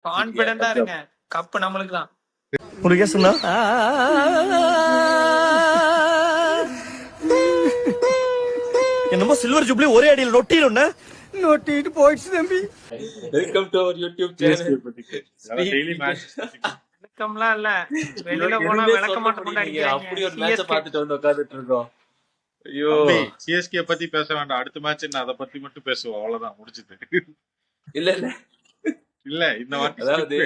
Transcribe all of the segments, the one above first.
கான்பிடண்டா இருங்க, கப்பு நம்மளுக்கு தான். முருகேசனா என்னமோ சில்வர் ஜூப்ளி ஒரே அடியில் நொட்டிடும் நொட்டிட்டு போயிடுச்சு தம்பி. Welcome to our YouTube channel. விளக்கம்லாம் இல்ல, வெளியில போனா விளக்க மாட்டோம். அப்படி ஒரு மேட்ச பாத்துட்டு வந்து உட்கார்ந்துட்டு இருக்கோம். ஐயோ, சிஎஸ்கே பத்தி பேச வேண்டாம், அடுத்த மேட்ச் என்ன அதை பத்தி மட்டும் பேசுவோம், அவ்வளவுதான், முடிஞ்சது. இல்ல இல்ல இல்ல இந்த வாட்டி அதாவது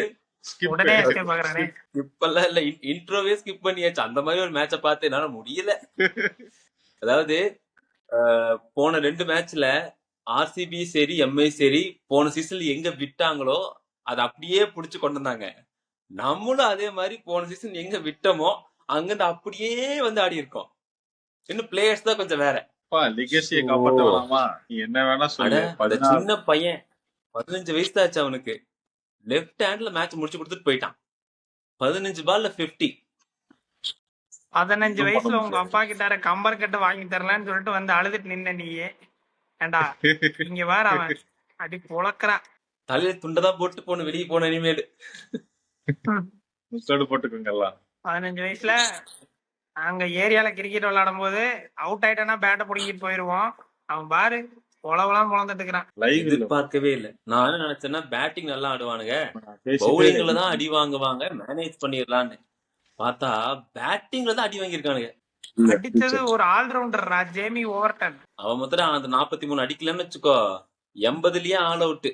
உடனே escape ஆகுறானே. இப்பெல்லாம் இல்ல, இன்ட்ரோவே ஸ்கிப் பண்ணியாச்சு. அந்த மாதிரி ஒரு மேட்ச பார்த்து என்னால முடியல. அதாவது போன 2 மேட்ச்ல ஆர்சிபி சரி எம்ஐ சரி போன சீசன்ல எங்க விட்டாங்களோ அதை அப்படியே புடிச்சு கொண்டு வந்தாங்க. நம்மளும் அதே மாதிரி போன சீசன் எங்க விட்டோமோ அங்கிருந்து அப்படியே வந்து ஆடி இருக்கோம். இன்னும் பிளேயர்ஸ் தான் கொஞ்சம் வேற. லெகசியை காப்பாத்த வேணாமா? நீ என்ன வேணா சொல்லு. சின்ன பையன் 15 வயசு தான் ஆச்சு அவனுக்கு. லெஃப்ட் ஹேண்ட்ல மேட்ச் முடிச்சு கொடுத்துட்டு போயிட்டான். 15 பால்ல 50. 15 வயசுல உங்க அப்பா கிட்ட கம்பர் கட்டு வாங்கி தரலான்னு சொல்லிட்டு வந்து அழுதுட்டு நின்ன நீயே. ஏண்டா இங்க வேற அவன் அடி பொழக்கிறான். தலையில துண்டதான் போட்டு போன வெளியே போன இனிமேல் போட்டுக்கோங்க. 15 வயசுல அங்க ஏரியால கிரிக்கெட் விளையாடும் போது அவுட் ஆயிட்டானா பேட்டை பிடிக்கிட்டு போயிருவோம். அவன் பாரு உழவெல்லாம் பொழந்துட்டு இருக்கிறான். எதிர்பார்க்கவே இல்ல. நான் என்ன நினைச்சேன்னா பேட்டிங் நல்லா ஆடுவானுங்க, பவுலிங்ல தான் அடி வாங்குவாங்க, மேனேஜ் பண்ணிடலான்னு பார்த்தா பேட்டிங்ல தான் அடி வாங்கியிருக்கானுங்க. அடிச்சது ஒரு ஆல்ரவுண்டர் ஜேமி ஓவர்டன். அவன் மொத்தம் அந்த 43 அடிக்கலன்னு வச்சுக்கோ, 80லயே ஆல் அவுட்.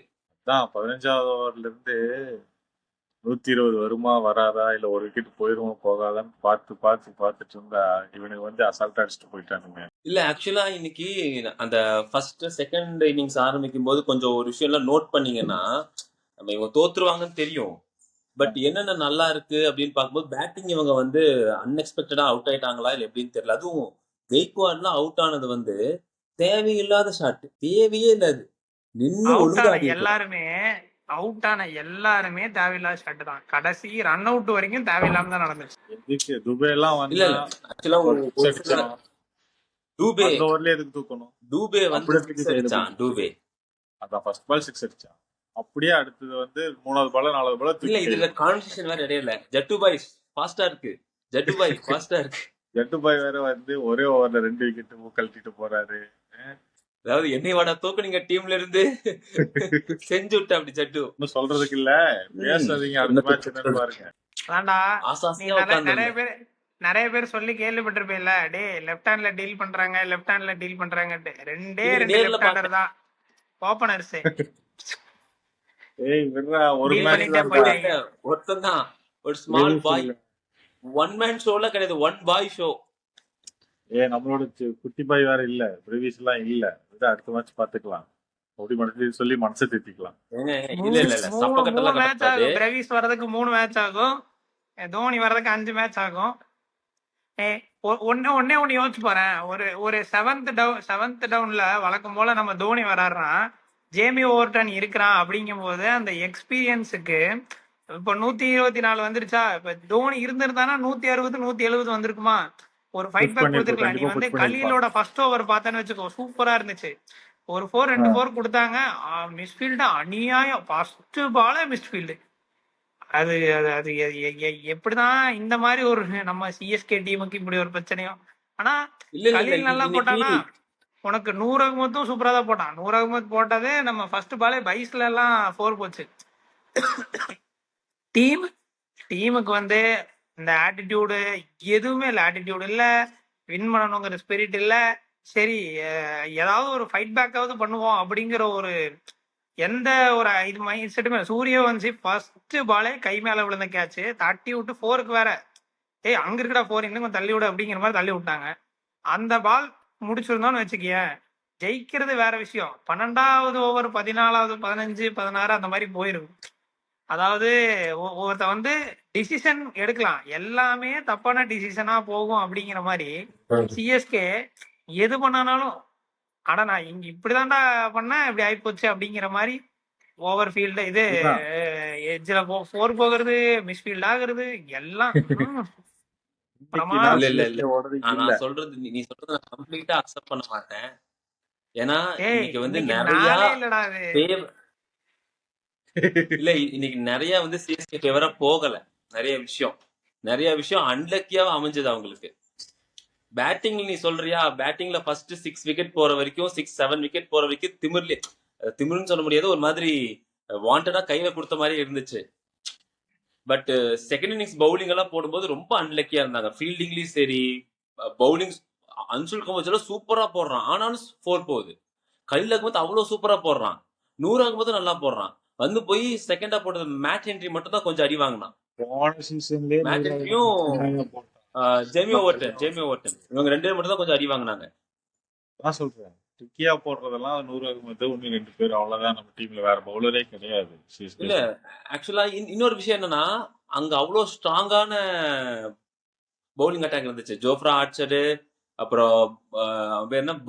15வது ஓவர்ல இருந்து 120 வருமா வராதா, இல்ல ஒரு விக்கெட் போயிருமா போகாதான்னு பார்த்துட்டு இருந்தா இவனுக்கு வந்து அசால்ட்டா அடிச்சுட்டு போயிட்டானுங்க. இல்ல ஆக்சுவலா இன்னைக்கு அந்த ஃபர்ஸ்ட் செகண்ட் இன்னிங்ஸ் ஆரம்பிக்கும் போது கொஞ்சம் ஒரு விஷயம் எல்லாம் நோட் பண்ணீங்கன்னா, நம்ம இவங்க தோத்துருவாங்கன்னு தெரியும். பட் என்னென்ன நல்லா இருக்கு அப்படின்னு பார்க்கும்போது பேட்டிங் இவங்க வந்து அன்எக்ஸ்பெக்டடா அவுட் ஆயிட்டாங்களா இல்ல எப்படின்னு தெரியல. அதுவும் கெய்க்வாட்லாம் அவுட் ஆனது வந்து தேவையில்லாத ஷாட், தேவையே இல்ல. அது நின்னு எல்லாருமே அவுட் ஆன எல்லாருமே தேவையில்லாத ஷாட் தான். கடைசி ரன் அவுட் வரைக்கும் தேவையில்லாம தான் நடந்துச்சு. துபே எல்லாம் வந்து இல்ல ஆக்சுவலா டூபே ஓவர்ல எதுக்கு தூக்கணும்? டூபே வந்து 6 அடிச்சான். டூபே அதான் ஃபர்ஸ்ட் பால் 6 அடிச்சான். அப்படியே அடுத்தது வந்து 3வது பால் 4வது பால் இல்ல. இதுல கான்வர்சேஷன் வேற இடையில ஜட்டுபாய் ஃபாஸ்டா இருக்கு. ஜட்டுபாய் ஃபாஸ்டா இருக்கு. ஜட்டுபாய் வேற வந்து ஒரே ஓவர்ல 2 விக்கெட் கழட்டிட்டு போறாரு. அதாவது என்னை வாடா தோக்குனீங்க டீம்ல இருந்து செஞ்சு விட்டு அப்படி ஜட்டு சொல்றதுக்கு இல்ல, பேசாதீங்க. அடுத்த மேட்ச் என்னன்னு பாருங்க. நிறைய பேர் சொல்லி கேள்விப்பட்டிருப்பேன்ல, டே லெஃப்ட் ஹேண்ட்ல டீல் பண்றாங்க, லெஃப்ட் ஹேண்ட்ல டீல் பண்றாங்கட்டு. 2 லெஃப்ட் ஹேண்டர் தான் ஓபனர்ஸ். ஏய் விட்றா, ஒரு மேட்ச் ஒருத்தன் தான், ஒரு ஸ்மால் பாய். ஒன் மேன் ஷோல கிடையாது, ஒன் பாய் ஷோ. நம்மளோட குட்டி பாய் வேற இல்ல, பிரவிஸ் எல்லாம் இல்ல. அடுத்த மேட்ச் பாத்துக்கலாம். அப்படி மனசு சொல்லி மனசை தேத்திக்கலாம். இல்ல இல்ல இல்ல, சப்ப கட்டலாம் மேட்ச் ஆகும். பிரவிஸ் வரதுக்கு 3 மேட்ச் ஆகும், தோனி வரதுக்கு 5 மேட்ச் ஆகும். ஒன்னே யோசிச்சு போறேன். ஒரு 7th டவுன்ல வழக்கம் போல நம்ம தோனி வராருன்னா ஜேமி ஓவர்டன் இருக்கிறான். அப்படிங்கும் போது அந்த எக்ஸ்பீரியன்ஸுக்கு இப்ப 124 வந்துருச்சா, இப்ப தோனி இருந்திருந்தானா 160 170 வந்திருக்குமா? ஒரு ஃபைட் பேக் கொடுத்துருக்கலாம். நீ வந்து கலீலோட ஃபர்ஸ்ட் ஓவர் பார்த்தேன்னு வச்சுக்கோ, சூப்பரா இருந்துச்சு. ஒரு 2 4 கொடுத்தாங்க. மிஸ்ஃபீல்டு அநியாயம். ஃபர்ஸ்ட் பாலே மிஸ்ஃபீல்டு. அது அது எப்படிதான் இந்த மாதிரி ஒரு நம்ம சிஎஸ்கே டீமுக்கு இப்படி ஒரு பிரச்சனையும். ஆனா கலீல் நல்லா போட்டானா உனக்கு 100 அகமத்தும் சூப்பரா தான் போட்டான். 100 அகமத் போட்டதே நம்ம ஃபர்ஸ்ட் பாலே பைஸ்ல எல்லாம் 4 போச்சு. டீமுக்கு வந்து இந்த ஆட்டிடியூடு எதுவுமே இல்லை. ஆட்டிடியூட் இல்ல, வின் பண்ணணுங்கிற ஸ்பிரிட் இல்ல. சரி ஏதாவது ஒரு ஃபைட் பேக்காவது பண்ணுவோம் அப்படிங்கிற ஒரு எந்த ஒரு இது மைண்ட் செட்டுமே. சூரியவன்சி ஃபர்ஸ்ட் பாலே கை மேல விழுந்த கேட்ச் தட்டி விட்டு 4க்கு வேற, அங்க இருக்கடா 4 இன்னும் கொஞ்சம் தள்ளி விடு அப்படிங்கிற மாதிரி தள்ளி விட்டாங்க. அந்த பால் முடிச்சிருந்தோம்னு வச்சுக்கிய ஜெயிக்கிறது வேற விஷயம். 12வது ஓவர் 14வது 15 16 அந்த மாதிரி போயிருக்கு. அதாவது ஒருத்த வந்து டிசிஷன் எடுக்கலாம், எல்லாமே தப்பான டிசிஷனா போகும் அப்படிங்கிற மாதிரி சிஎஸ்கே எது பண்ணாலும் ஆனா நான் இங்க இப்படிதான்டா பண்ண இப்படி ஆயிப்போச்சு அப்படிங்கிற மாதிரி ஓவர் ஃபீல்டு இது எட்ஜ்ல 4 போகிறது, மிஸ்ஃபீல்ட் ஆகுறது எல்லாம் நான் சொல்றது நீ சொல்றது நான் கம்ப்ளீட்டா அக்செப்ட் பண்ண மாட்டேன். ஏன்னா இன்னைக்கு வந்து நிறைய இல்ல இன்னைக்கு நிறைய வந்து சிஎஸ்கே ஃபேவரா போகல. நிறைய விஷயம் அன்லக்கியாவா அமைஞ்சது அவங்களுக்கு. பேட்டிங் நீ சொல்றியா, பேட்டிங்ல ஃபர்ஸ்ட் 6 விக்கெட் போற வரைக்கும் 6-7 விக்கெட் போற வரைக்கும் திமிர்னு சொல்ல முடியாது, ஒரு மாதிரி வாண்டடா கையில கொடுத்த மாதிரி இருந்துச்சு. பட் செகண்ட் இன்னிங்ஸ் பவுலிங் எல்லாம் போடும்போது ரொம்ப அன்லக்கியா இருந்தாங்க. ஃபீல்டிங்லயும் சரி, பவுலிங் அன்சுல் கம்போஜ் சூப்பரா போடுறான், ஆனாலும் 4 போகுது. கையில இருக்கும்போது அவ்வளவு சூப்பரா போடுறான், 100 ஆகும்போது நல்லா போடுறான். வந்து போய் செகண்டா போட்டது மேட் ஹென்ரி மட்டும் தான் கொஞ்சம் அடி வாங்கினான். போன சீசன்லயே மேட் ஹென்ரியும் ஜேமி ஓவர்டன் இவங்க 2 பேரும் மட்டும் தான் கொஞ்சம் அடி வாங்கினாங்க. தான் சொல்றேன், ட்ரிக்கியா போடுறதெல்லாம் 100 ஆகும்போது 1-2 பேர் அவ்வளவுதான். நம்ம டீம்ல வேற பவுலரே கிடையாது. இல்ல ஆக்சுவலா இன்னொரு விஷயம் என்னன்னா, அங்க அவ்வளவு ஸ்ட்ராங்கான பவுலிங் அட்டாக் இருந்துச்சு. ஜோஃப்ரா ஆர்ச்சரு, அப்புறம் அவன் பேர் என்ன,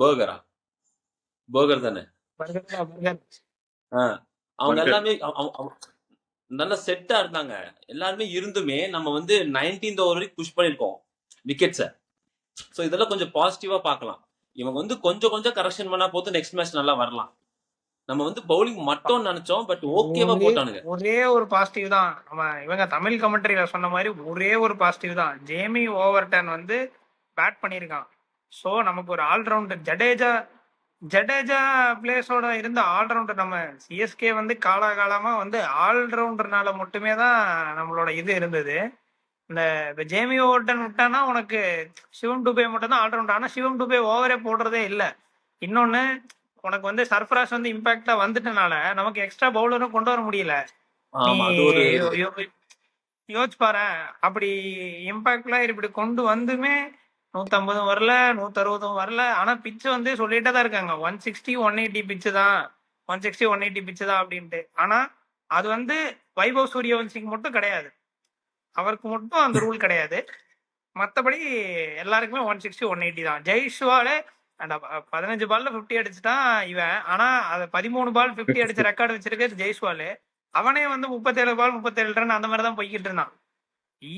பர்கர் தானே. அவங்க எல்லாமே நல்ல செட்டா இருந்தாங்க எல்லாருமே. இருந்துமே நம்ம வந்து 19th ஓவர் வரைக்கும் புஷ் பண்ணிருக்கோம் விக்கெட்ஸ. சோ இதெல்லாம் கொஞ்சம் பாசிட்டிவா பார்க்கலாம். இவங்க வந்து கொஞ்சம் கரெக்ஷன் பண்ணா போது நெக்ஸ்ட் மேட்ச் நல்லா வரலாம். நம்ம வந்து பவுலிங் மட்டும் நினைச்சோம், பட் ஓகேவா போட்டானுங்க. ஒரே ஒரு பாசிட்டிவ் தான், நம்ம இவங்க தமிழ் கமெண்ட்ரியில சொன்ன மாதிரி ஒரே ஒரு பாசிட்டிவ் தான். ஜேமி ஓவர்டன் வந்து பேட் பண்ணியிருக்கான். ஸோ நமக்கு ஒரு ஆல்ரவுண்டர் ஜடேஜா பிளேஸோட இருந்த ஆல்ரவுண்டர். நம்ம சிஎஸ்கே வந்து காலாகாலமா வந்து ஆல்ரவுண்டர்னால மட்டுமே தான் நம்மளோட இது இருந்தது. இந்த ஜேமி ஓவர்டன் விட்டானா உனக்கு சிவம் டுபே மட்டும் தான் ஆல்ரவுண்டர். ஆனால் சிவம் டுபே ஓவரே போடுறதே இல்லை. இன்னொன்னு, உனக்கு வந்து சர்ஃப்ராஸ் வந்து இம்பாக்டா வந்துட்டனால நமக்கு எக்ஸ்ட்ரா பவுலரும் கொண்டு வர முடியல. நீ யோசிச்சு பாரு, அப்படி இம்பாக்ட்லாம் இப்படி கொண்டு வந்துமே 150 வரல, 160 வரல. ஆனா பிச்சு வந்து சொல்லிட்டே தான் இருக்காங்க 160 180 பிச்சு தான், 160 180 பிச்சு தான் அப்படின்ட்டு. ஆனா அது வந்து வைபவ் சூரியவன்சிக்கு மட்டும் கிடையாது, அவருக்கு மட்டும் அந்த ரூல் கிடையாது. மற்றபடி எல்லாருக்குமே 160 180 தான். ஜெய்ஸ்வாலே அந்த 15 பால்ல 50 அடிச்சுட்டான் இவன். ஆனா அதை 13 பால் 50 அடிச்ச ரெக்கார்டு வச்சிருக்க ஜெய்ஸ்வாலு. அவனே வந்து 37 பால் 37 ரன் அந்த மாதிரி தான் போய்கிட்டு இருந்தான்.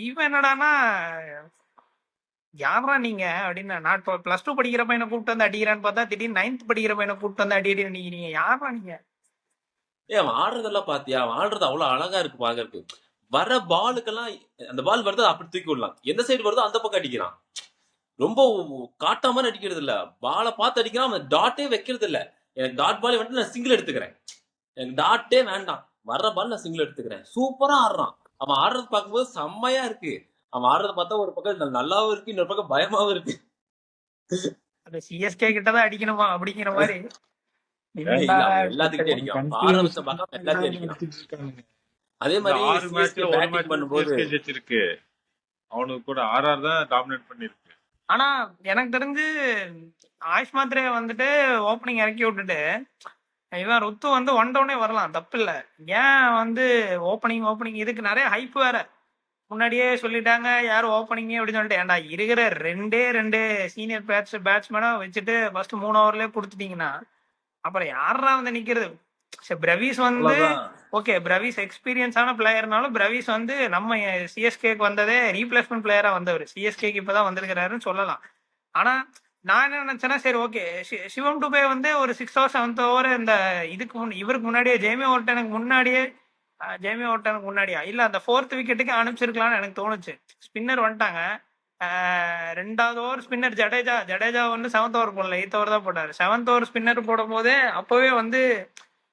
இவன் என்னடானா, யாரா நீங்க அப்படின்னு, நான் +2 படிக்கிற பையனை கூப்பிட்டு வந்து அடிக்கிறான்னு பார்த்தா திடீர்னு 9th படிக்கிற பையனை கூப்பிட்டு வந்து அடிக்கிறீங்க. நீங்க யாரா நீங்க? அவன் ஆடுறதெல்லாம் பாத்தியா? அவன் ஆடுறது அவ்வளவு அழகா இருக்கு பாக்குறதுக்கு. வர பாலுக்கெல்லாம் அந்த பால் வருது அப்படி தூக்கி விடலாம், எந்த சைடு வருதோ அந்த பக்கம் அடிக்கிறான். ரொம்ப காட்டாம அடிக்கிறது இல்ல, பாலை பார்த்து அடிக்கிறான். அவன் டாட்டே வைக்கிறது இல்ல. எனக்கு டாட் பாலே வந்து நான் சிங்கிள் எடுத்துக்கிறேன், எனக்கு டாட்டே வேண்டாம், வர்ற பால் நான் சிங்கிள் எடுத்துக்கிறேன். சூப்பரா ஆடுறான். அவன் ஆடுறது பார்க்கும்போது செம்மையா இருக்கு. அவன் ஆடுறத பார்த்தா ஒரு பக்கம் நல்லாவும் இருக்கு, இன்னொரு பக்கம் பயமாவும் இருக்கு. அந்த சிஎஸ்கே கிட்டதான் அடிக்கணுமா அப்படிங்கிற மாதிரி எல்லாத்துக்கிட்டே அடிக்கும். ஆரம்பிச்ச பார்க்காம எல்லாத்தையும் அடிக்கிறான். அதே மாதிரி 6 மேட்ச்ல ஒரு பேட்டிங் மேட்ச் பண்ணும்போது ஜெயிச்சிருக்கு. அவனுக்கு கூட ஆர்ஆர் தான் டாமினேட் பண்ணிருக்கு. ஆனா எனக்கு தெரிஞ்சு ஆயுஷ் மாத்திரைய வந்துட்டு ஓப்பனிங் இறக்கி விட்டுட்டு இவன் ருத்து வந்து 1 டவுனே வரலாம், தப்பு இல்ல. ஏன் வந்து ஓப்பனிங் இதுக்கு நிறைய ஹைப் வேற. முன்னாடியே சொல்லிட்டாங்க யாரும் ஓப்பனிங்கே அப்படின்னு சொல்லிட்டு. ஏன்டா இருக்கிற 2 சீனியர் பேட்ஸ்மேனா வச்சுட்டு ஃபர்ஸ்ட் 3 ஓவர்லயே கொடுத்துட்டீங்கன்னா அப்புறம் யாரா வந்து நிக்கிறது? பிரவீஸ் வந்து ஓகே, பிரவீஸ் எக்ஸ்பீரியன்ஸான பிளேயர்னாலும் பிரவீஸ் வந்து நம்ம சிஎஸ்கேக்கு வந்ததே ரீப்ளேஸ்மெண்ட் பிளேயரா வந்தவர், சிஎஸ்கேக்கு இப்பதான் வந்திருக்கிறாருன்னு சொல்லலாம். ஆனா நான் என்ன நினைச்சேன்னா, சரி ஓகே, சிவம் டுபே வந்து ஒரு 6th ஓவர் 7th ஓவர் இந்த இவருக்கு முன்னாடியே ஜேமி ஓவர்டனுக்கு முன்னாடியா இல்ல அந்த 4th விக்கெட்டுக்கு அனுப்பிச்சிருக்கலாம்னு எனக்கு தோணுச்சு. ஸ்பின்னர் வந்துட்டாங்க. 2வது ஓவர் ஸ்பின்னர் ஜடேஜா வந்து 7th ஓவர் போடல, 8th ஓவர் தான் போட்டாரு. 7th ஓவர் ஸ்பின்னர் போடும் போதே அப்பவே வந்து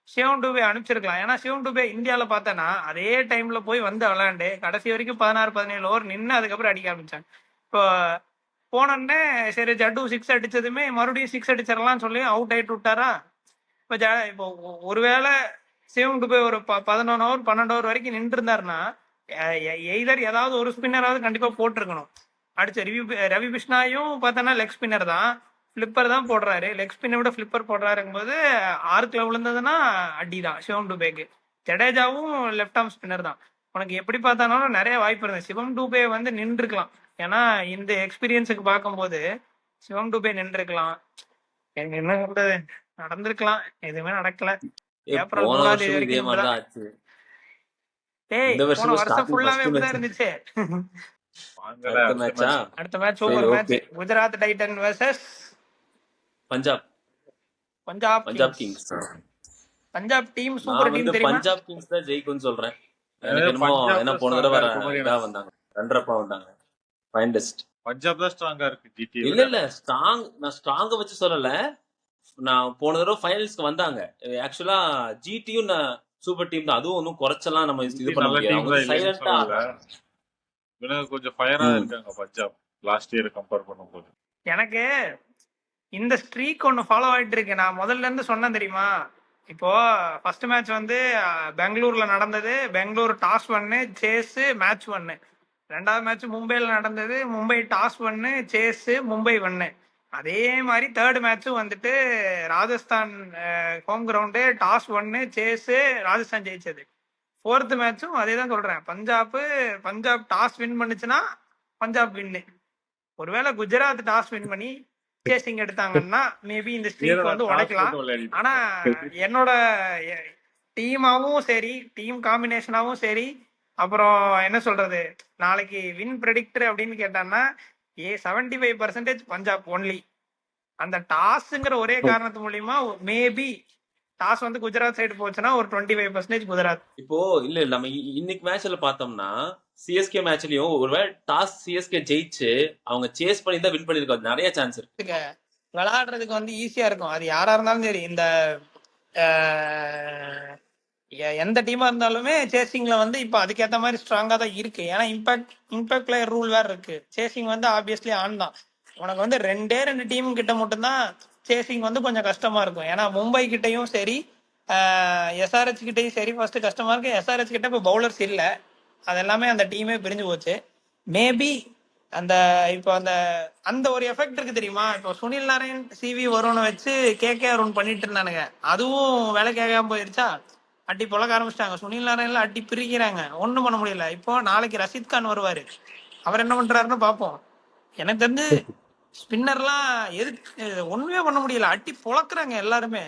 சிவம் டுபே அனுப்பிச்சிருக்கலாம். ஏன்னா சிவம் டுபே இந்தியாவில் பார்த்தேன்னா அதே டைம்ல போய் வந்து விளையாண்டு கடைசி வரைக்கும் 16-17 ஓவர் நின்று அதுக்கப்புறம் அடிக்க ஆரம்பிச்சாங்க. இப்போ போனோடனே சரி ஜட்டு 6 அடிச்சதுமே மறுபடியும் 6 அடிச்சிடலாம்னு சொல்லி அவுட் ஆயிட்டு விட்டாரா. இப்போ ஒருவேளை சிவம் டுபே ஒரு 11 ஓவர் 12 ஓவர் வரைக்கும் நின்று இருந்தாருன்னா எய்தர் ஏதாவது ஒரு ஸ்பின்னராவது கண்டிப்பா போட்டிருக்கணும். அடிச்ச ரவி பிஷ்னாயும் பார்த்தோன்னா லெக் ஸ்பின்னர் தான், ஃபிளிப்பர் தான் போடுறாரு. லெக் ஸ்பின்னை விட ஃபிளிப்பர் போடுறாருங்கும் போது ஆர்க்ல விழுந்ததுன்னா அடி தான் சிவம் டுபேக்கு. ஜடேஜாவும் லெஃப்ட் ஆர்ம் ஸ்பின்னர் தான். உனக்கு எப்படி பார்த்தாலும் நிறைய வாய்ப்பு இருந்தது. சிவம் டுபே வந்து நின்றுருக்கலாம், ஏன்னா இந்த எக்ஸ்பீரியன்ஸுக்கு பார்க்கும்போது சிவம் டுபே நின்றுருக்கலாம். எனக்கு என்ன சொல்றது, நடந்திருக்கலாம், எதுவுமே நடக்கல. ஏப்ரல் 3ஆம் தேதி வரைக்கும் போன வருஷம் ஃபுல்லாவே இப்படிதான் இருந்துச்சு. அடுத்த match super match, Gujarat Titan versus Punjab Kings. Punjab team நான் சூப்பர் வந்து டீம் தெரியுமா? பஞ்சாப் கிங்ஸ் தான் ஜெயிக்கும்னு சொல்றேன். எனக்கு என்னமோ பஞ்சாப் ஏன்னா தான் போன ஸ்ட்ராங்கா தடவை இருக்க மாதிரி இதா எனக்கு வந்தாங்க, ரன்ரப்பா வந்தாங்க, ஃபைனலிஸ்ட். பஞ்சாப் தான் ஸ்ட்ராங்கா இருக்கு ஜிடிஏ இல்ல விட. இல்ல நான் ஸ்ட்ராங்க வச்சு சொல்லல. நான் போன தடவை ஃபைனல்ஸ்க்கு வந்தாங்க. ஆக்சுவலா ஜிடியும் சூப்பர் டீம் தான், அதுவும் ஒன்றும் குறைச்சலாம் நம்ம ஜிடி இது பண்ண நல்ல முடியாது. டீம் அவங்க தான் வந்து இல்லைன்னு சைலண்டா சொல்லல. ஆடுறாங்க. இவனுங்க கொஞ்சம் ஃபயரா ம். இருக்காங்க பஞ்சாப் லாஸ்ட் இயர் கம்பேர் பண்ணும்போது. எனக்கு இந்த ஸ்ட்ரீக் ஒன்று ஃபாலோ ஆயிட்டு இருக்கு. நான் முதல்ல இருந்து சொன்னேன் தெரியுமா? இப்போ ஃபர்ஸ்ட் மேட்ச் வந்து பெங்களூர்ல நடந்தது. பெங்களூர் டாஸ் ஒன்னு சேஸ் மேட்ச் ஒன்னு. ரெண்டாவது மேட்ச் மும்பைல நடந்தது. மும்பை டாஸ் ஒன்னு சேஸ் மும்பை ஒன்னு. அதே மாதிரி தேர்ட் மேட்சும் வந்துட்டு ராஜஸ்தான் ஹோம் கிரவுண்டு டாஸ் ஒன்னு சேஸ் ராஜஸ்தான் ஜெயிச்சது. ஃபோர்த் மேட்சும் அதே தான் சொல்றேன். பஞ்சாப் டாஸ் வின் பண்ணுச்சுன்னா பஞ்சாப் வின்னு. ஒருவேளை குஜராத் டாஸ் வின் பண்ணி சேசிங் எடுத்தாங்கன்னா மேபி இந்த ஸ்ட்ரீக் வந்து டாஸ் உடைக்கலாம். மட்டும் விளையாடிட்டு ஆனா இருக்காங்க. என்னோட டீமாவும் சரி, டீம் காம்பினேஷனாவும் சரி, அப்புறம் என்ன சொல்றது, நாளைக்கு வின் ப்ரெடிக்டர் அப்படின்னு கேட்டான்னா 75% பஞ்சாப் ஒன்லி. அந்த டாஸ்ங்கிற ஒரே காரணத்து மூலியமா மேபி டாஸ் வந்து குஜராத் சைடு போச்சுன்னா ஒரு 25% குஜராத். இப்போ இல்ல நம்ம இன்னைக்கு மேட்ச்ல பார்த்தோம்னா சிஎஸ்கே மேட்ச்லயும் ஒருவேளை டாஸ் சிஎஸ்கே ஜெயிச்சு அவங்க சேஸ் பண்ணி தான் வின் பண்ணிருக்காங்க, நிறைய சான்ஸ் இருக்கு. விளையாடுறதுக்கு வந்து ஈஸியா இருக்கும். அது யாரா இருந்தாலும் சரி. இந்த அஹ், எந்த டீமா இருந்தாலுமே சேசிங்ல வந்து இப்ப அதுக்கேத்த மாதிரி ஸ்ட்ராங்கா தான் இருக்கு. ஏன்னா இம்பாக்ட் பிளேயர் ரூல் வேற இருக்கு. சேசிங் வந்து ஆப்வியஸ்லி ஆன் தான். உனக்கு வந்து ரெண்டு டீம் கிட்ட மட்டும்தான் சேசிங் வந்து கொஞ்சம் கஷ்டமா இருக்கும். ஏன்னா மும்பை கிட்டயும் சரி, எஸ்ஆர்ஹெச் கிட்டயும் சரி ஃபர்ஸ்ட் கஷ்டமா இருக்கு. எஸ்ஆர்ஹெச் கிட்ட இப்போ பவுலர்ஸ் இல்ல. அது எல்லாமே அந்த டீமே பிரிஞ்சு போச்சு. மேபி அந்த இப்போ அந்த அந்த ஒரு எஃபெக்ட் இருக்கு தெரியுமா? இப்போ சுனில் நாராயண் சிவி வரும்னு வச்சு கேகே அருண் பண்ணிட்டு இருந்தானுங்க. அதுவும் வேலை கேட்காம போயிருச்சா? அடி பொழக்க ஆரம்பிச்சிட்டாங்க. சுனில் நாராயண்ல அடி பிரிக்கிறாங்க. ஒண்ணும் பண்ண முடியல. இப்போ நாளைக்கு ரஷீத் கான் வருவாரு. அவர் என்ன பண்றாருன்னு பார்ப்போம். எனக்கு தெரிஞ்சு ஸ்பின்னர்லாம் எதுக்கு ஒண்ணுமே பண்ண முடியல. அடி பொழக்குறாங்க எல்லாருமே.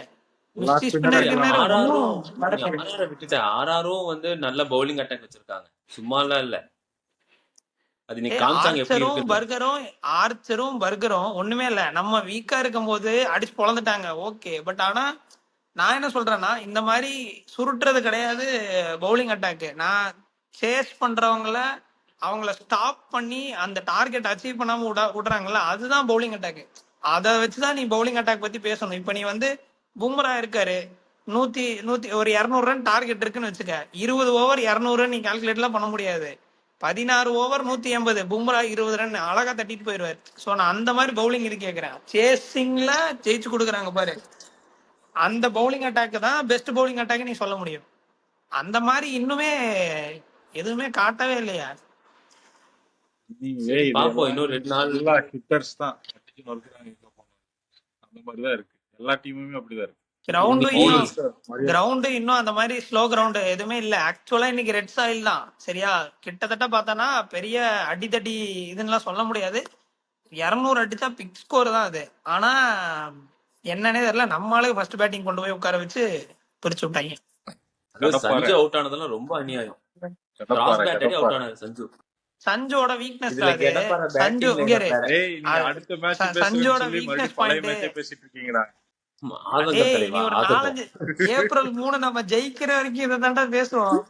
எல்லா மிஸ்டி ஸ்பின்னரும் ஸ்பின்னர் இருக்காங்க. ஒன்னும் ஆர்ஆரும் விட்டுட்ட, ஆர்ஆரும் வந்து நல்ல பவுலிங் அட்டாக் வச்சிருக்காங்க, சும்மாலாம் இல்ல. அது நீ காமிச்சாங்க எப்படி இருக்கு. ஆர்ச்சரும் பர்கரும் ஒண்ணுமே இல்ல. நம்ம வீக்கா இருக்கும் போது அடிச்சு பொழந்துட்டாங்க. ஓகே, பட் ஆனா நான் என்ன சொல்றேன்னா இந்த மாதிரி சுருட்டுறது கிடையாது பவுலிங் அட்டாக். நான் சேஸ் பண்றவங்கள அவங்கள ஸ்டாப் பண்ணி அந்த டார்கெட் அச்சீவ் பண்ணாம விடுறாங்கல்ல, அதுதான் பவுலிங் அட்டாக். அதை வச்சுதான் நீ பவுலிங் அட்டாக் பத்தி பேசணும். இப்ப நீ வந்து பும்ரா இருக்காரு, 100 ஒரு 200 ரன் டார்கெட் இருக்குன்னு வச்சுக்க. 20 ஓவர் 200 நீ கால்குலேட் எல்லாம் பண்ண முடியாது. 16 ஓவர் 180, பும்ரா 20 ரன் அழகா தட்டிட்டு போயிருவாரு. சோ நான் அந்த மாதிரி பவுலிங் இது கேக்குறேன். சேசிங்ல ஜெயிச்சு கொடுக்குறாங்க பாரு, அந்த பவுலிங் அட்டாக் தான் பெஸ்ட் பவுலிங் அட்டாக் நீ சொல்ல முடியும். அந்த மாதிரி இன்னுமே எதுவுமே காட்டவே இல்லையா? நீங்களே இது பாப்போம் எல்லாம் இன்னும் 2 நாள். எல்லா ஹிட்டர்ஸ் தான் அடிச்சு நொறுக்குறாங்க இங்க போனா. அந்த மாதிரிதான் இருக்கு. எல்லா டீமுமே அப்படிதான் இருக்கு. கிரவுண்டு இன்னும் அந்த மாதிரி ஸ்லோ கிரவுண்டு எதுவுமே இல்ல. ஆக்சுவலா இன்னைக்கு ரெட் சாயில் தான். சரியா, கிட்டத்தட்ட பார்த்தானா பெரிய அடித்தடி இதுன்னு சொல்ல முடியாது. 200 அடிச்சா பிக் ஸ்கோர் தான் அது. ஆனா என்னன்னே தெரியல, நம்மளால ஃபர்ஸ்ட் பேட்டிங் கொண்டு போய் உட்கார வச்சு பிரிச்சு விட்டாங்க. சஞ்சு அவுட் ஆனதெல்லாம் ரொம்ப அநியாயம். கிராஸ் பேட் அடி அவுட் ஆனாரு சஞ்சு. சஞ்சோட வீக்னஸ் இதுல எடப்பார சஞ்சு batting இங்க line இரு. வேற. ஏய் நீங்க அடுத்த மேட்ச் சஞ்சோட பேசுறேன்னு சொல்லி weakness மறுபடியும் பழைய point. மேட்சே பேசிட்டு இருக்கீங்கடா. ஆதங்க டேய், நீ தலைவா, ஒரு ஆதங்கம். 4-5 ஏப்ரல் 3 நம்ம ஜெயிக்கிற வரைக்கும் இதை தாண்டா பேசுவோம்.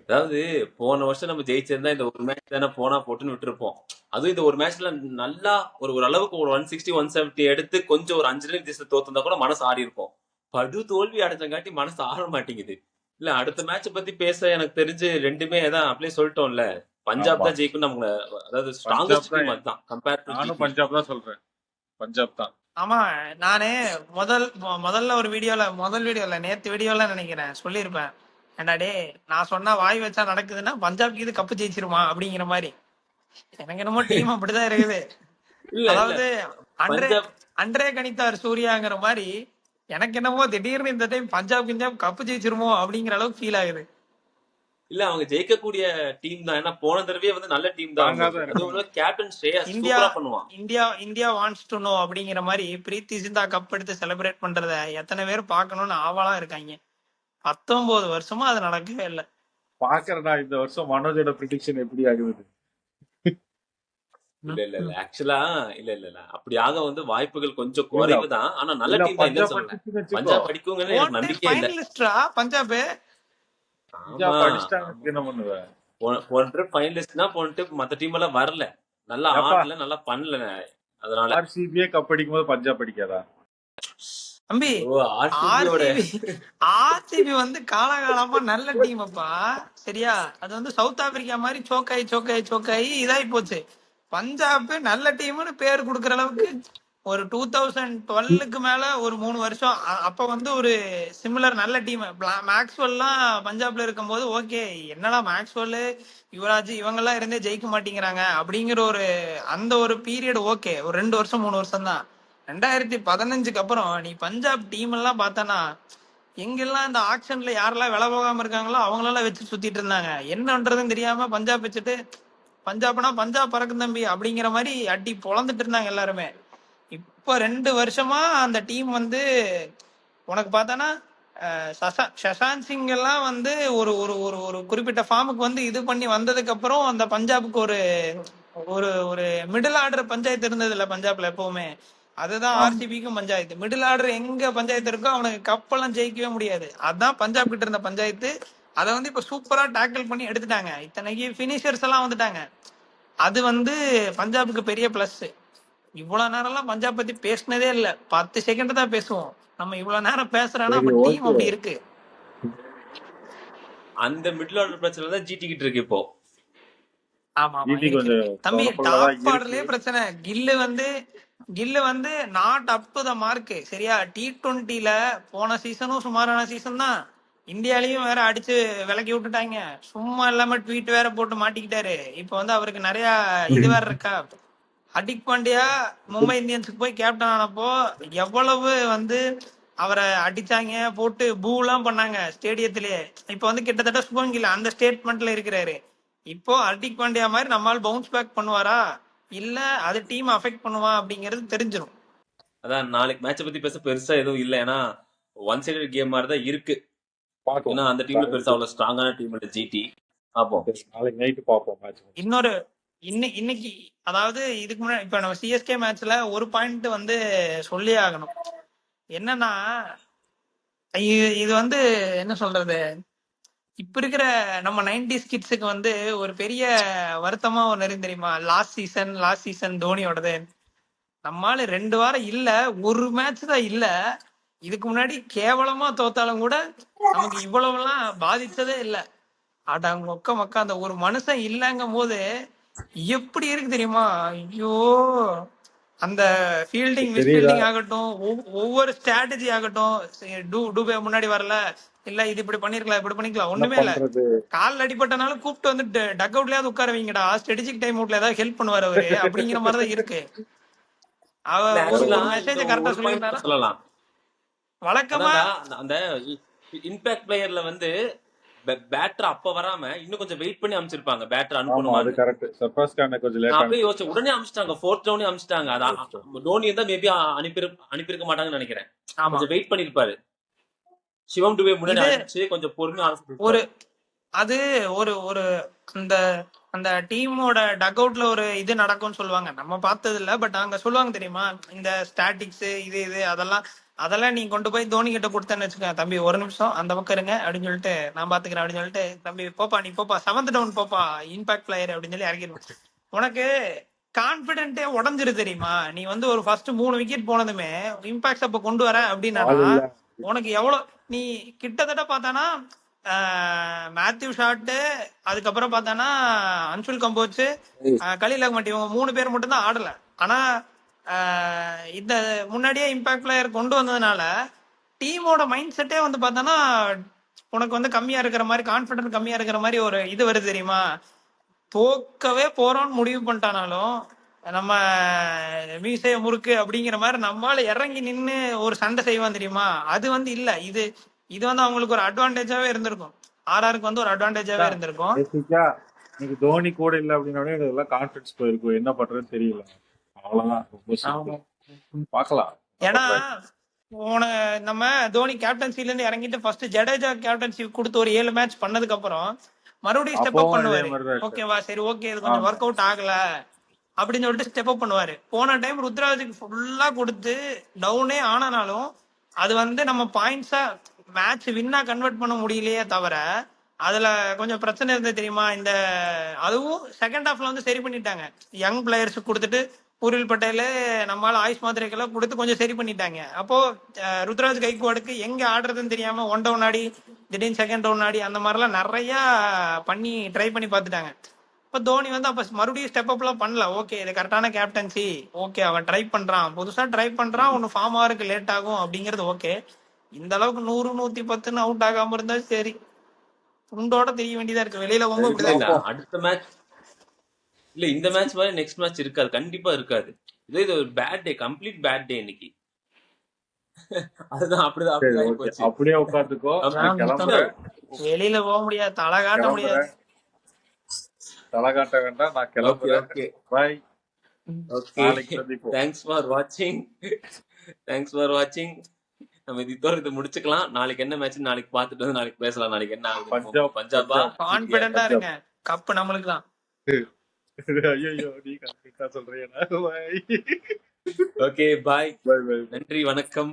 அதாவது போன வருஷம் நம்ம ஜெயிச்சிருந்தா இந்த ஒரு மேட்ச் தானே போனா போட்டுன்னு விட்டுருப்போம். அதுவும் இந்த ஒரு மேட்ச்ல நல்லா ஒரு அளவுக்கு ஒரு 160 170 எடுத்து கொஞ்சம் ஒரு 5 ரன் திசை தோத்துந்தா கூட மனசு ஆடி இருக்கும். படு தோல்வி அடைச்சங்காட்டி மனசு ஆட மாட்டேங்குது. இல்ல அடுத்த மேட்ச பத்தி பேச எனக்கு தெரிஞ்சு ரெண்டுமே தான் அப்படியே சொல்லிட்டோம்ல. பஞ்சாப் தான் ஜெயிக்கும் நமக்கு, அதாவது ஸ்ட்ராங்கஸ்ட் டீம் அதுதான் கம்பேர் டு நானும் பஞ்சாப் தான் சொல்றேன். பஞ்சாப் தான். ஆமா, நானு முதல்ல ஒரு வீடியோல நேத்து வீடியோல நினைக்கிறேன் சொல்லியிருப்பேன். ஏண்டா டே, நான் சொன்னா வாய் வச்சா நடக்குதுன்னா பஞ்சாப்க்கு இது கப்பு ஜெயிச்சிருமா அப்படிங்கிற மாதிரி. எனக்கு என்னமோ டீம் அப்படிதான் இருக்குது. இல்ல அதாவது பஞ்சாப் அன்றே கணித்தார் சூர்யாங்கிற மாதிரி எனக்கு என்னமோ திடீர்னு இந்த டைம் பஞ்சாப் கப்பு ஜெயிச்சிருமோ அப்படிங்கிற அளவுக்கு ஃபீல் ஆகுது. இல்ல அவங்க ஜெயிக்கக்கூடிய டீம் தான். ஏன்னா போன தடவையே வந்து நல்ல டீம் தான். Strong ஆ தான் இருக்கு. அதுவும் கேப்டன் ஸ்ரேயஸ் சூப்பரா பண்ணுவான். இந்தியா வாண்ட்ஸ் டு நோ அப்படிங்கிற மாதிரி பிரீத்தி சிந்தா கப் எடுத்து செலிப்ரேட் பண்றத எத்தனை பேர் பார்க்கணும்னு ஆவலா இருக்காங்க. 19 வருஷமா அது நடக்கவே இல்லை. பாக்குறேன்டா இந்த வருஷம் மனோஜோட ப்ரிடிக்ஷன் எப்படி ஆகுது. இல்ல இல்ல இல்ல ஆக்சுவலா இல்ல இல்ல இல்ல அப்படியாக வந்து வாய்ப்புகள் கொஞ்சம் இல்ல குறைவு தான். ஆனா நல்ல இல்ல டீம் தான் இல்லன்னு பஞ்சாப் சொல்லல. அடிச்சுன்னு வச்சுக்கோ. பஞ்சாப் அடிக்குங்கிறது எனக்கு போன டைம் நம்பிக்கையே இல்ல. ஃபைனலிஸ்டா பஞ்சாப். ஆமா பஞ்சாப் அடிச்சிட்டாங்க ஆமா. என்ன பண்ணுவ? போன ட்ரிப் ஃபைனலிஸ்ட்னா போன ட்ரிப் மத்த டீம் எல்லாம் வரல, நல்லா ஏப்பா ஆடல, நல்லா பண்ணல. அதனால ஆர்சிபியே கப் அடிக்கும் போது பஞ்சாப் அடிக்காதா? தம்பி ஓ ஆர்சிபியோட ஆர்சிபி வந்து காலகாலமா நல்ல டீம் அப்பா. சரியா? அது வந்து சவுத் ஆப்பிரிக்கா மாதிரி சோக்காயி இதாகி போச்சு. பஞ்சாப் நல்ல டீம்னு பேர் கொடுக்கற அளவுக்கு ஒரு 2012க்கு மேல ஒரு 3 வருஷம் அப்ப வந்து ஒரு சிமிலர் நல்ல டீம். மேக்ஸ்வெல்லாம் பஞ்சாப்ல இருக்கும்போது ஓகே, என்னடா மேக்ஸ்வெல் யுவராஜ் இவங்கெல்லாம் இருந்தே ஜெயிக்க மாட்டேங்கிறாங்க அப்படிங்கிற ஒரு அந்த ஒரு பீரியட் ஓகே, ஒரு 2 வருஷம் 3 வருஷம் தான். 2015க்கு அப்புறம் நீ பஞ்சாப் டீம் எல்லாம் பார்த்தானா, எங்கெல்லாம் இந்த ஆக்ஷன்ல யாரெல்லாம் விலை போகாம இருக்காங்களோ அவங்களெல்லாம் வச்சு சுத்திட்டு இருந்தாங்க. என்னன்றதுன்னு தெரியாம பஞ்சாப் வச்சுட்டு, பஞ்சாப்னா பஞ்சாப் பறக்கும் தம்பி அப்படிங்கிற மாதிரி அடி பொழந்துட்டு இருந்தாங்க எல்லாருமே. இப்ப 2 வருஷமா அந்த டீம் வந்து உனக்கு பார்த்தானா சசாந்த் சிங் எல்லாம் வந்து ஒரு ஒரு ஒரு ஒரு குறிப்பிட்ட ஃபார்முக்கு வந்து இது பண்ணி வந்ததுக்கு அப்புறம் அந்த பஞ்சாபுக்கு ஒரு ஒரு ஒரு மிடில் ஆர்டர் பஞ்சாயத்து இருந்தது இல்ல பஞ்சாப்ல எப்பவுமே. அதுதான் ஆமா. ஆர்சிபிக்கும் பஞ்சாயத்து. மிடில் ஆர்டர் எங்க பஞ்சாயத்து இருக்கோ அவனுக்கு கப்பெல்லாம் ஜெயிக்கவே முடியாது. அதான் பஞ்சாப் கிட்ட இருந்த பஞ்சாயத்து. அதை வந்து இப்ப சூப்பரா டேக்கிள் பண்ணி எடுத்துட்டாங்க. இத்தனைக்கு பினிஷர்ஸ் எல்லாம் வந்துட்டாங்க. அது வந்து பஞ்சாபுக்கு பெரிய பிளஸ். இவ்வளவு நேரம் எல்லாம் பஞ்சாப் பத்தி பேசினதே இல்ல, 10 செகண்ட் தான் பேசுவோம். நம்ம இவ்வளவு நேரம் பேசுறோம்னா சரி அப்ப டீம் ஓகே. அப்படி இருக்கு. அந்த மிடில் ஆர்டர் பிரச்சனை தான் ஜிடி கிட்ட இருக்கு இப்போ. ஆமா ஆமா ஜிடி இருக்கு கொஞ்சம் இருக்கு தம்பி. சொதப்பலதான் டாப் இருக்கு. ஆர்டர்லயே பிரச்சனை. கில்லு வந்து not up to the mark. சரியா? T20ல போன சீசனும் சுமாரான சீசன் தான். இந்தியாலயும் வேற அடிச்சு விலக்கி விட்டுட்டாங்க. சும்மா இல்லாம ட்வீட் வேற போட்டு மாட்டிக்கிட்டாரு. இப்ப வந்து அவருக்கு நிறைய இது வேற இருக்கா. ஹர்திக் பாண்டியா மும்பை இந்தியன்ஸுக்கு போய் கேப்டன் ஆனப்போ எவ்வளவு வந்து அவரை அடிச்சாங்க, போட்டு பூலாம் பண்ணாங்க ஸ்டேடியத்திலேயே. இப்ப வந்து கிட்டத்தட்ட சுபம் கில் அந்த ஸ்டேட்மெண்ட்ல இருக்கிறாரு. இப்போ ஹர்திக் பாண்டியா மாதிரி நம்மால் பவுன்ஸ் பேக் பண்ணுவாரா இல்ல அது டீம் அஃபெக்ட் பண்ணுவா அப்படிங்கிறது தெரிஞ்சிடும். அதான் நாளைக்கு மேட்சை பத்தி பேச பெருசா எதுவும் இல்லை. ஏன்னா ஒன் சைடட் கேம் மாதிரி தான் இருக்கு. பார்க்கலாம். ஏன்னா அந்த டீம்ல பெருசா அவ்வளவு ஸ்ட்ராங்கான டீம் இல்ல ஜிடி. பார்ப்போம். நாளைக்கு நைட்டு பார்ப்போம் மேட்ச். இன்னொரு இன்னைக்கு அதாவது இதுக்கு முன்னாடி இப்ப நம்ம சிஎஸ்கே மேட்ச்ல ஒரு பாயிண்ட் வந்து சொல்லியே ஆகணும். என்னன்னா இது வந்து என்ன சொல்றது, இப்ப இருக்கிற நம்ம 90s கிட்ஸுக்கு வந்து ஒரு பெரிய வருத்தமா ஒன்னு இருக்கு தெரியுமா? லாஸ்ட் சீசன் தோனியோடது. நம்மால 2 வாரம் இல்ல, ஒரு மேட்ச் தான் இல்ல. இதுக்கு முன்னாடி கேவலமா தோத்தாலும் கூட நமக்கு இவ்வளவுலாம் பாதிச்சதே இல்ல. அட மொக்க மக்கா, அந்த ஒரு மனுஷன் இல்லங்கும் போது எப்படி இருக்கு தெரியுமா? ஐயோ, அந்த ஃபீல்டிங் தெரியுதா? மிஸ்ஃபீல்டிங் ஆகட்டும், ஒவ்வொரு ஸ்ட்ராட்டஜி ஆகட்டும். டூபே முன்னாடி வரல, இல்ல இது இப்படி பண்ணிருக்கலாம் இப்படி பண்ணிக்கலாம், என்ன ஒண்ணுமே இல்ல. பண்றது? கால் அடிபட்டனாலும் கூப்பிட்டு வந்து டக் அவுட்லயாவது உட்கார வைங்கடா, ஸ்ட்ராட்டஜிக் டைம் அவுட்ல ஏதாவது ஹெல்ப் பண்ணுவாரு அவரு அப்படிங்கிற மாதிரிதான் இருக்கு. இல்ல ஒரு ஆக்சுவலா ஒரு இந்த மெசேஜ் கரெக்டா ஒரு சொல்லியிருந்தாரா பாயிண்ட் சொல்லலாம். வழக்கமா. அதான்டா அந்த இம்பாக்ட் பிளேயர்ல வந்து பேட்டர் அப்ப வராம இன்னும் கொஞ்சம் வெயிட் பண்ணி அமைச்சிருப்பாங்க பேட்டர் ஆமா அது அனுப்பணுமான்னு. கரெக்ட். சர்பாஸ் கான கொஞ்சம் நான் லேட்டா அப்படியே யோசிச்சேன். உடனே அமிச்சிட்டாங்க, 4th ரவுண்டே அமிச்சிட்டாங்க. தோனி இருந்தா மேபி அனுப்பியிருக்க மாட்டாங்கன்னு நினைக்கிறேன். ஆமா, கொஞ்சம் வெயிட் பண்ணிருப்பாரு. சிவம் டுபே முன்னாடி இது அனுப்பிச்சு கொஞ்சம் பொறுமையா ஒரு ஆரம்பிச்சிருப்பாரு. அது ஒரு ஒரு அந்த அந்த டீமோட டக் அவுட்ல ஒரு இது நடக்கும்னு சொல்லுவாங்க. நம்ம பார்த்தது இல்ல, பட் அங்க சொல்லுவாங்க தெரியுமா, இந்த ஸ்டாட்டிக்ஸ் இது அதெல்லாம் நீ கொண்டு போய் தோனி கிட்ட கொடுத்தேன்னு வச்சுக்க, தம்பி ஒரு நிமிஷம் அந்த பக்கம் இருங்க அப்படின்னு சொல்லிட்டு நான் பாத்துக்கிறேன் அப்படின்னு சொல்லிட்டு, தம்பி போப்பா நீ போப்பா 7th டவுன் போப்பா இம்பாக்ட் பிளேயர் அப்படின்னு சொல்லி இறக்கிடுவோம். உனக்கு கான்பிடென்ட்டே உடஞ்சிரு தெரியுமா? நீ வந்து ஒரு ஃபர்ஸ்ட் 3 விக்கெட் போனதுமே இம்பாக்ட் அப்ப கொண்டு வர அப்படின்னா ஆள் இல்ல. உனக்கு எவ்வளவு நீ கிட்டத்தட்ட பார்த்தானா மேத்யூ ஷாட்டு, அதுக்கப்புறம் பார்த்தானா அன்சுல் கம்போச், கலீல் அகமட், இவங்க 3 பேர் மட்டும் தான் ஆடல. ஆனா இந்த முன்னாடியே இம்பாக்ட் பிளேயர் கொண்டு வந்ததுனால டீமோட மைண்ட் செட்டே வந்து பார்த்தானா உனக்கு வந்து கம்மியா இருக்கிற மாதிரி, கான்பிடன்ட் கம்மியா இருக்கிற மாதிரி ஒரு இது வருது தெரியுமா? தோக்கவே போறோம்னு முடிவு பண்ணிட்டானாலும் நம்ம மீசைய முறுக்கு அப்படிங்கிற மாதிரி நம்மால இறங்கி நின்னு ஒரு சண்டை செய்வான் தெரியுமா? அது வந்து இல்ல. இது வந்து அவங்களுக்கு ஒரு அட்வான்டேஜாவே இருந்திருக்கும். ஆர்ஆருக்கு வந்து ஒரு அட்வான்டேஜாவே இருந்திருக்கும். பேசிக்கா இன்னைக்கு தோனி கூட இல்ல அப்படின்னோடனே இதெல்லாம் கான்ஃபிடன்ஸ் போயிருக்கும். என்ன பண்றதுன்னு தெரியல. அவ்வளவுதான். ரொம்ப simple. பார்க்கலாம். ஏன்னா நம்ம தோனி கேப்டன்சில இருந்து இறங்கிட்டு ஃபர்ஸ்ட் ஜடேஜா கேப்டன்சி கொடுத்து ஒரு 7 மேட்ச் பண்ணதுக்கு அப்புறம் மறுபடியும் ஸ்டெப் அப் அப்பவும் இதே பண்ணுவாரு. மாதிரிதான் இருக்கு. ஓகேவா, சரி ஓகே இது கொஞ்சம் ஆமா. ஒர்க் அவுட் ஆகல, அப்படின்னு சொல்லிட்டு ஸ்டெப் அப் பண்ணுவாரு. போன டைம் ருத்ராஜுக்கு ஃபுல்லா கொடுத்து டவுனே ஆனானாலும் அது வந்து நம்ம பாயிண்ட்ஸா மேட்ச் வின்னா கன்வெர்ட் பண்ண முடியலையே தவிர அதுல கொஞ்சம் பிரச்சனை இருந்தது தெரியுமா? இந்த அதுவும் செகண்ட் ஹாஃப்ல வந்து சரி பண்ணிட்டாங்க. யங் பிளேயர்ஸ் கொடுத்துட்டு பூரில் பட்டேல் நம்மளால ஆயுஷ் மாத்திரைக்கெல்லாம் கொடுத்து கொஞ்சம் சரி பண்ணிட்டாங்க. அப்போ ருத்ராஜ் கைக்வாடுக்கு எங்க ஆடுறதுன்னு தெரியாம ஒன் டவுன் ஆடி திடீர்னு செகண்ட் டவுன் ஆடி அந்த மாதிரிலாம் நிறைய பண்ணி ட்ரை பண்ணி பார்த்துட்டாங்க. இப்போ தோனி வந்து அப்ப மறுபடியும் ஸ்டெப் அப்லாம் பண்ணல. ஓகே இது கரெக்டான கேப்டன்சி, ஓகே அவன் ட்ரை பண்றான், புதுசா ட்ரை பண்றான், ஒன்னு ஃபார்ம் ஆகிறதுக்கு லேட் ஆகும் அப்படிங்கிறது ஓகே. இந்த அளவுக்கு 100 110 அவுட் ஆகாம இருந்தா சரி, துண்டோட தெரிய வேண்டியதா இருக்கு. வெளியில போகும்போது இல்ல இப்படிதான் இல்ல இருக்கும். அடுத்த மேட்ச் இல்ல இந்த மேட்ச் மாதிரி நெக்ஸ்ட் மேட்ச் இருக்காது, கண்டிப்பா இருக்காது. இது ஒரு bad day, complete bad day இன்னைக்கு. அதுதான் அப்படிதான் சரி அப்படிதான் ஆகி ஓகே, போச்சு. அப்படியே உட்காந்துக்கோ, நான் அதான் மொத்தம். கிளம்புறேன். வெளியில போக முடியாது, தலை காட்ட முடியாது. கிளம்புறேன், தலை காட்ட வேண்டாம், நான் ஓகே கிளம்புறேன். Okay bye, okay. நாளைக்கு சந்திப்போம். தேங்க்ஸ் ஃபார் வாட்சிங். தேங்க்ஸ் ஃபார் வாட்சிங். நம்ம இதோட இதை முடிச்சுக்கலாம். நாளைக்கு என்ன மேட்ச் நாளைக்கு பார்த்துட்டு வந்து நாளைக்கு பேசலாம். நாளைக்கு என்ன ஆகுது? பஞ்சாப் பஞ்சாபா? கான்பிடண்டா பஞ்சாப். இருங்க, கப்பு நம்மளுக்கு தான். ஐயோ நீ கரெக்டா சொல்றியா? பாய் ஓகே பாய், பாய் பாய். நன்றி, வணக்கம்.